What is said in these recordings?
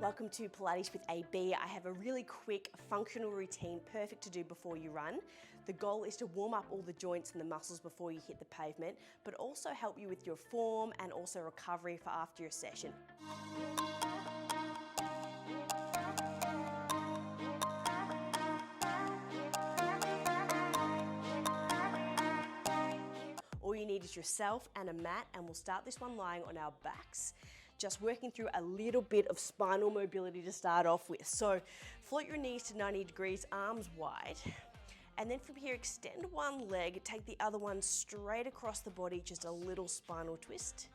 Welcome to Pilates with AB. I have a really quick functional routine, perfect to do before you run. The goal is to warm up all the joints and the muscles before you hit the pavement, but also help you with your form and also recovery for after your session. All you need is yourself and a mat, and we'll start this one lying on our backs. Just working through a little bit of spinal mobility to start off with. So float your knees to 90 degrees, arms wide. And then from here, extend one leg, take the other one straight across the body, just a little spinal twist.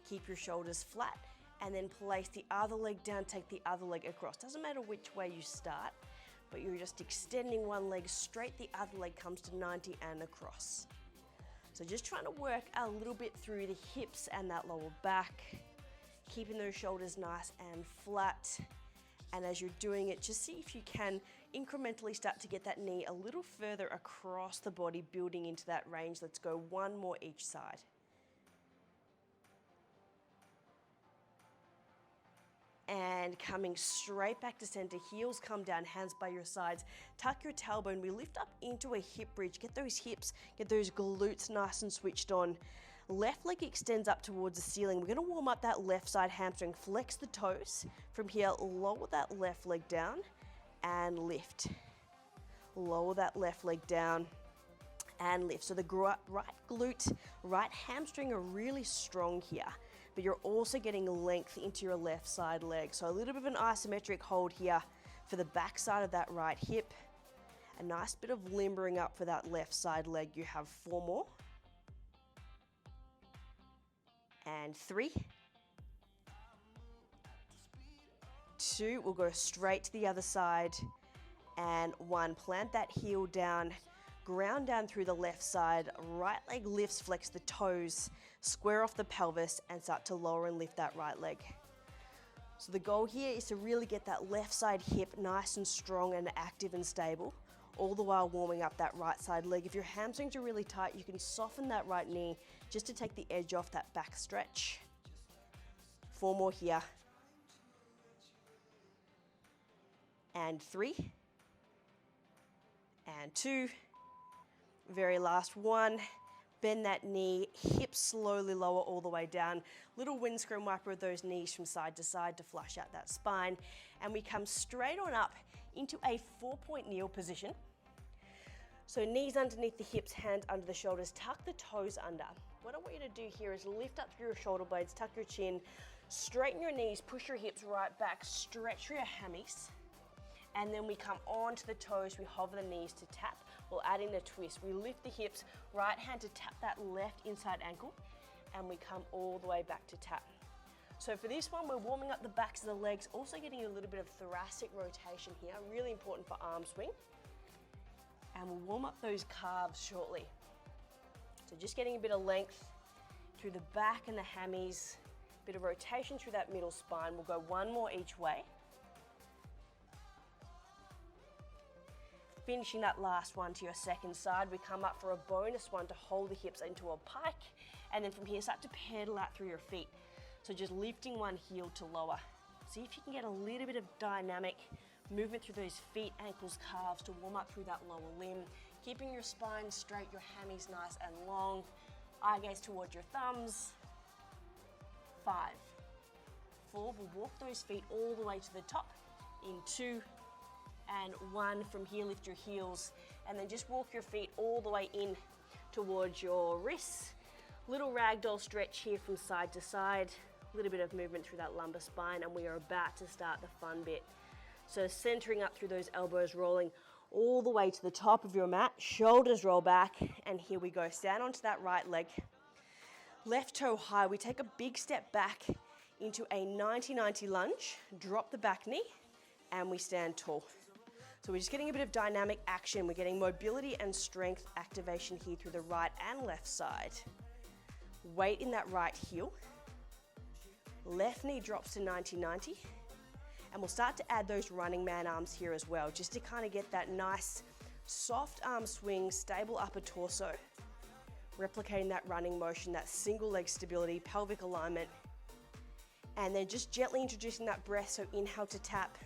Keep your shoulders flat, and then place the other leg down, take the other leg across. Doesn't matter which way you start, but you're just extending one leg straight, the other leg comes to 90 and across. So just trying to work a little bit through the hips and that lower back, keeping those shoulders nice and flat. And as you're doing it, just see if you can incrementally start to get that knee a little further across the body, building into that range. Let's go one more each side. And coming straight back to center, heels come down, hands by your sides. Tuck your tailbone, we lift up into a hip bridge. Get those hips, get those glutes nice and switched on. Left leg extends up towards the ceiling. We're gonna warm up that left side hamstring. Flex the toes. From here, lower that left leg down and lift. Lower that left leg down and lift. So the right glute, right hamstring are really strong here, but you're also getting length into your left side leg. So a little bit of an isometric hold here for the back side of that right hip. A nice bit of limbering up for that left side leg. You have 4 more. And 3. 2, we'll go straight to the other side. And 1, plant that heel down. Ground down through the left side, right leg lifts, flex the toes, square off the pelvis and start to lower and lift that right leg. So the goal here is to really get that left side hip nice and strong and active and stable, all the while warming up that right side leg. If your hamstrings are really tight, you can soften that right knee just to take the edge off that back stretch. 4 more here. And 3. And 2. Very last one, bend that knee, hips slowly lower all the way down. Little windscreen wiper of those knees from side to flush out that spine. And we come straight on up into a 4-point kneel position. So knees underneath the hips, hands under the shoulders, tuck the toes under. What I want you to do here is lift up through your shoulder blades, tuck your chin, straighten your knees, push your hips right back, stretch your hammies. And then we come onto the toes, we hover the knees to tap. We'll add in a twist. We lift the hips, right hand to tap that left inside ankle, and we come all the way back to tap. So for this one, we're warming up the backs of the legs, also getting a little bit of thoracic rotation here, really important for arm swing. And we'll warm up those calves shortly. So just getting a bit of length through the back and the hammies, bit of rotation through that middle spine. We'll go 1 more each way. Finishing that last one to your second side, we come up for a bonus one to hold the hips into a pike, and then from here start to pedal out through your feet. So just lifting one heel to lower. See if you can get a little bit of dynamic movement through those feet, ankles, calves to warm up through that lower limb. Keeping your spine straight, your hammies nice and long. Eye gaze towards your thumbs. 5, 4, we'll walk those feet all the way to the top in 2, and 1. From here, lift your heels and then just walk your feet all the way in towards your wrists. Little ragdoll stretch here from side to side, a little bit of movement through that lumbar spine, and we are about to start the fun bit. So centering up through those elbows, rolling all the way to the top of your mat, shoulders roll back, and here we go. Stand onto that right leg, left toe high. We take a big step back into a 90-90 lunge, drop the back knee, and we stand tall. So we're just getting a bit of dynamic action. We're getting mobility and strength activation here through the right and left side. Weight in that right heel. Left knee drops to 90-90. And we'll start to add those running man arms here as well, just to kind of get that nice soft arm swing, stable upper torso. Replicating that running motion, that single leg stability, pelvic alignment. And then just gently introducing that breath, so inhale to tap,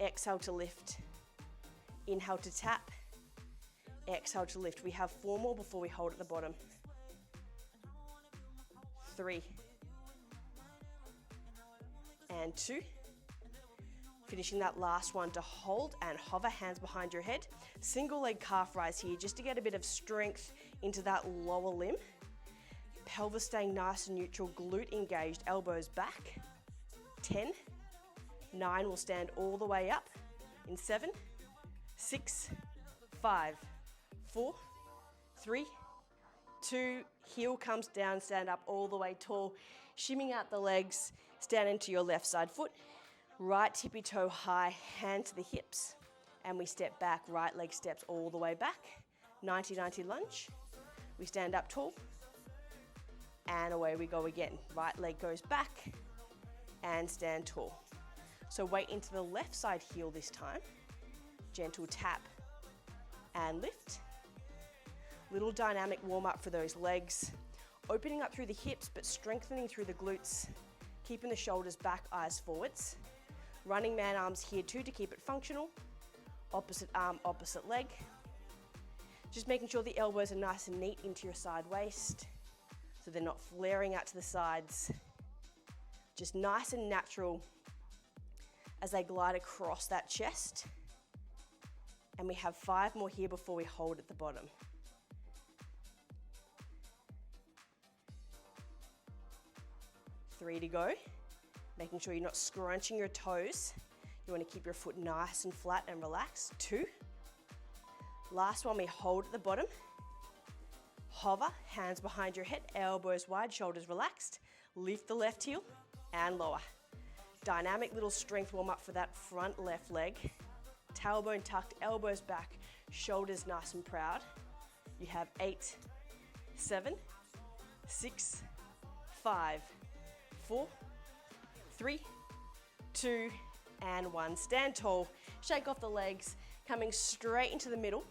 exhale to lift. Inhale to tap, exhale to lift. We have 4 more before we hold at the bottom. 3. And 2. Finishing that last one to hold and hover, hands behind your head. Single leg calf rise here, just to get a bit of strength into that lower limb. Pelvis staying nice and neutral, glute engaged, elbows back. 10, 9, we'll stand all the way up in 7, 6, 5, 4, 3, 2, heel comes down, stand up all the way tall, shimming out the legs, stand into your left side foot, right tippy toe high, hand to the hips, and we step back, right leg steps all the way back, 90-90 lunge, we stand up tall, and away we go again. Right leg goes back and stand tall. So weight into the left side heel this time. Gentle tap and lift. Little dynamic warm up for those legs. Opening up through the hips, but strengthening through the glutes. Keeping the shoulders back, eyes forwards. Running man arms here too to keep it functional. Opposite arm, opposite leg. Just making sure the elbows are nice and neat into your side waist, so they're not flaring out to the sides. Just nice and natural as they glide across that chest. And we have 5 more here before we hold at the bottom. 3 to go. Making sure you're not scrunching your toes. You want to keep your foot nice and flat and relaxed. 2. Last one, we hold at the bottom. Hover, hands behind your head, elbows wide, shoulders relaxed. Lift the left heel and lower. Dynamic little strength warm up for that front left leg. Tailbone tucked, elbows back, shoulders nice and proud. You have 8, 7, 6, 5, 4, 3, 2, and 1. Stand tall, shake off the legs, coming straight into the middle.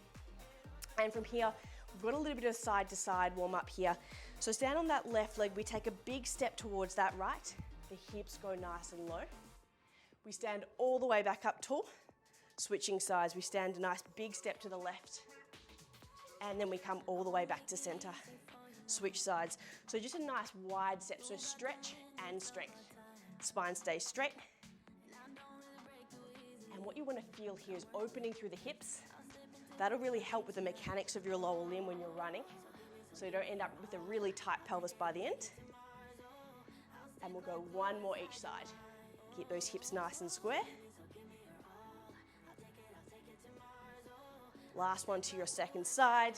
And from here, we've got a little bit of side to side warm up here. So stand on that left leg, we take a big step towards that right. The hips go nice and low. We stand all the way back up tall. Switching sides, we stand a nice big step to the left. And then we come all the way back to center. Switch sides. So just a nice wide step, so stretch and strength. Spine stays straight. And what you want to feel here is opening through the hips. That'll really help with the mechanics of your lower limb when you're running, so you don't end up with a really tight pelvis by the end. And we'll go 1 more each side. Keep those hips nice and square. Last one to your second side.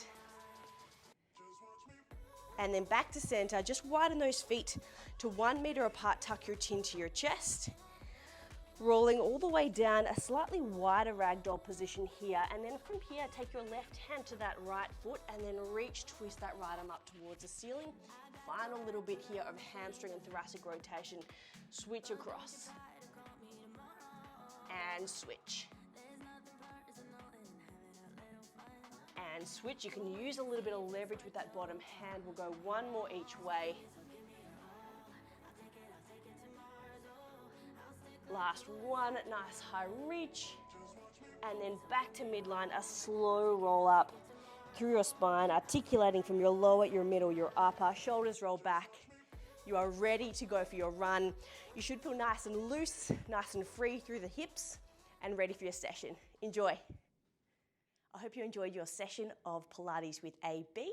And then back to center. Just widen those feet to 1 meter apart. Tuck your chin to your chest. Rolling all the way down, a slightly wider ragdoll position here. And then from here, take your left hand to that right foot and then reach, twist that right arm up towards the ceiling. Final little bit here of hamstring and thoracic rotation. Switch across. And switch. And switch. You can use a little bit of leverage with that bottom hand. We'll go 1 more each way. Last one, nice high reach. And then back to midline, a slow roll up through your spine, articulating from your lower, your middle, your upper. Shoulders roll back. You are ready to go for your run. You should feel nice and loose, nice and free through the hips, and ready for your session. Enjoy. I hope you enjoyed your session of Pilates with AB.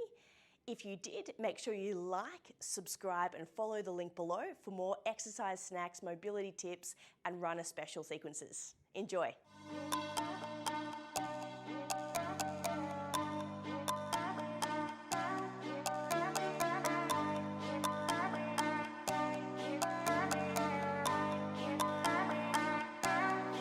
If you did, make sure you like, subscribe, and follow the link below for more exercise snacks, mobility tips, and runner special sequences. Enjoy.